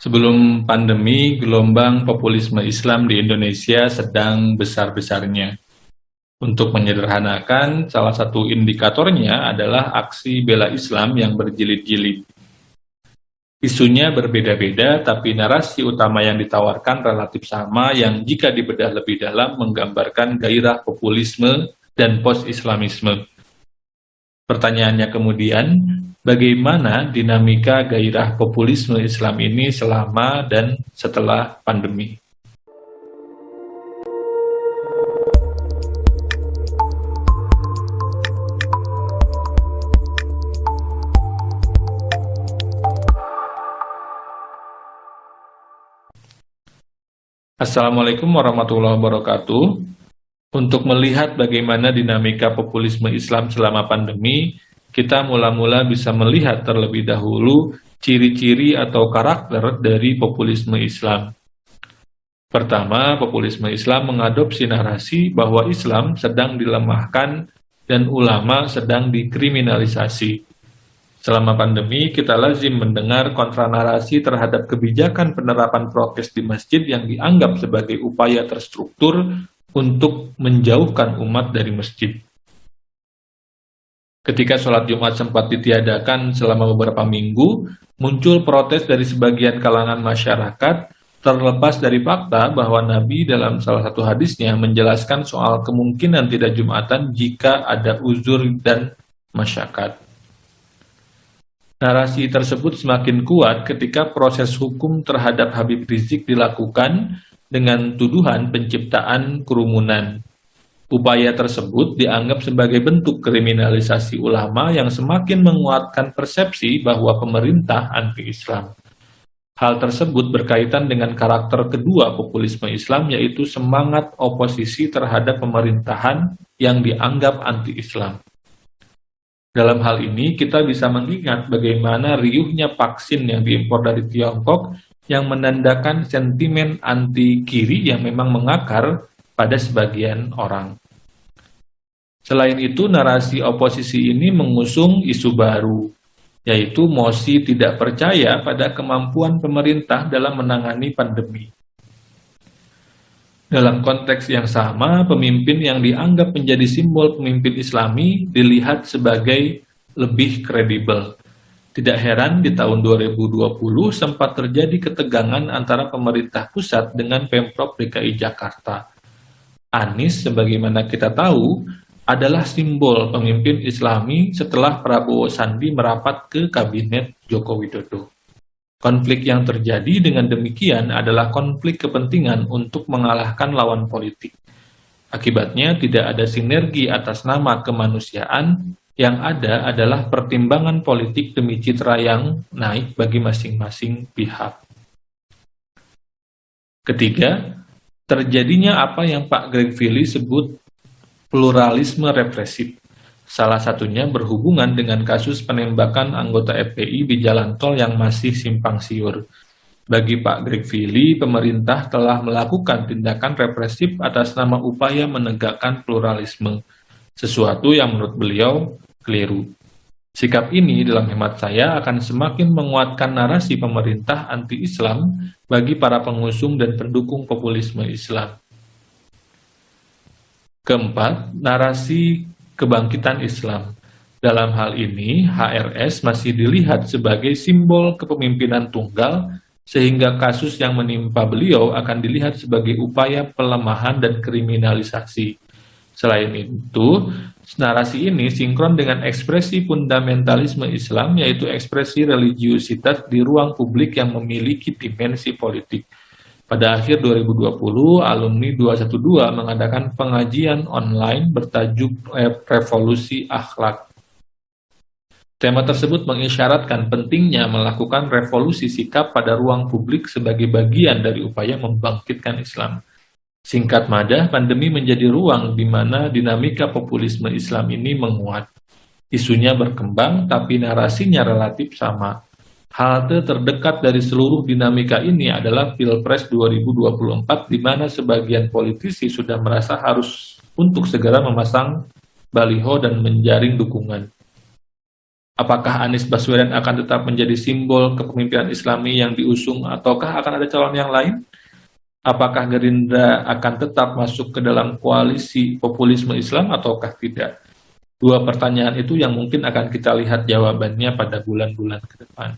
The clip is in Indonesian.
Sebelum pandemi, gelombang populisme Islam di Indonesia sedang besar-besarnya. Untuk menyederhanakan, salah satu indikatornya adalah aksi bela Islam yang berjilid-jilid. Isunya berbeda-beda, tapi narasi utama yang ditawarkan relatif sama yang jika dibedah lebih dalam menggambarkan gairah populisme dan post-Islamisme. Pertanyaannya kemudian, bagaimana dinamika gairah populisme Islam ini selama dan setelah pandemi? Assalamualaikum warahmatullahi wabarakatuh. Untuk melihat bagaimana dinamika populisme Islam selama pandemi, kita mula-mula bisa melihat terlebih dahulu ciri-ciri atau karakter dari populisme Islam. Pertama, populisme Islam mengadopsi narasi bahwa Islam sedang dilemahkan dan ulama sedang dikriminalisasi. Selama pandemi, kita lazim mendengar kontranarasi terhadap kebijakan penerapan prokes di masjid yang dianggap sebagai upaya terstruktur untuk menjauhkan umat dari masjid. Ketika sholat Jumat sempat ditiadakan selama beberapa minggu, muncul protes dari sebagian kalangan masyarakat terlepas dari fakta bahwa Nabi dalam salah satu hadisnya menjelaskan soal kemungkinan tidak Jumatan jika ada uzur dan masyakat. Narasi tersebut semakin kuat ketika proses hukum terhadap Habib Rizik dilakukan dengan tuduhan penciptaan kerumunan. Upaya tersebut dianggap sebagai bentuk kriminalisasi ulama yang semakin menguatkan persepsi bahwa pemerintah anti-Islam. Hal tersebut berkaitan dengan karakter kedua populisme Islam, yaitu semangat oposisi terhadap pemerintahan yang dianggap anti-Islam. Dalam hal ini, kita bisa mengingat bagaimana riuhnya vaksin yang diimpor dari Tiongkok yang menandakan sentimen anti-kiri yang memang mengakar pada sebagian orang. Selain itu, narasi oposisi ini mengusung isu baru, yaitu mosi tidak percaya pada kemampuan pemerintah dalam menangani pandemi. Dalam konteks yang sama, pemimpin yang dianggap menjadi simbol pemimpin Islami dilihat sebagai lebih kredibel. Tidak heran di tahun 2020 sempat terjadi ketegangan antara pemerintah pusat dengan Pemprov DKI Jakarta. Anies, sebagaimana kita tahu, adalah simbol pemimpin Islami setelah Prabowo Sandi merapat ke kabinet Joko Widodo. Konflik yang terjadi dengan demikian adalah konflik kepentingan untuk mengalahkan lawan politik. Akibatnya tidak ada sinergi atas nama kemanusiaan, yang ada adalah pertimbangan politik demi citra yang naik bagi masing-masing pihak. Ketiga, terjadinya apa yang Pak Greg Fili sebut pluralisme represif. Salah satunya berhubungan dengan kasus penembakan anggota FPI di jalan tol yang masih simpang siur. Bagi Pak Greg Fili, pemerintah telah melakukan tindakan represif atas nama upaya menegakkan pluralisme, sesuatu yang menurut beliau keliru. Sikap ini dalam hemat saya akan semakin menguatkan narasi pemerintah anti-Islam bagi para pengusung dan pendukung populisme Islam. Keempat, narasi kebangkitan Islam. Dalam hal ini, HRS masih dilihat sebagai simbol kepemimpinan tunggal, sehingga kasus yang menimpa beliau akan dilihat sebagai upaya pelemahan dan kriminalisasi. Selain itu, narasi ini sinkron dengan ekspresi fundamentalisme Islam, yaitu ekspresi religiusitas di ruang publik yang memiliki dimensi politik. Pada akhir 2020, alumni 212 mengadakan pengajian online bertajuk Revolusi Akhlak. Tema tersebut mengisyaratkan pentingnya melakukan revolusi sikap pada ruang publik sebagai bagian dari upaya membangkitkan Islam. Singkat madah, pandemi menjadi ruang di mana dinamika populisme Islam ini menguat. Isunya berkembang, tapi narasinya relatif sama. Halte terdekat dari seluruh dinamika ini adalah Pilpres 2024, di mana sebagian politisi sudah merasa harus untuk segera memasang baliho dan menjaring dukungan. Apakah Anies Baswedan akan tetap menjadi simbol kepemimpinan Islami yang diusung ataukah akan ada calon yang lain? Apakah Gerindra akan tetap masuk ke dalam koalisi populisme Islam ataukah tidak? Dua pertanyaan itu yang mungkin akan kita lihat jawabannya pada bulan-bulan ke depan.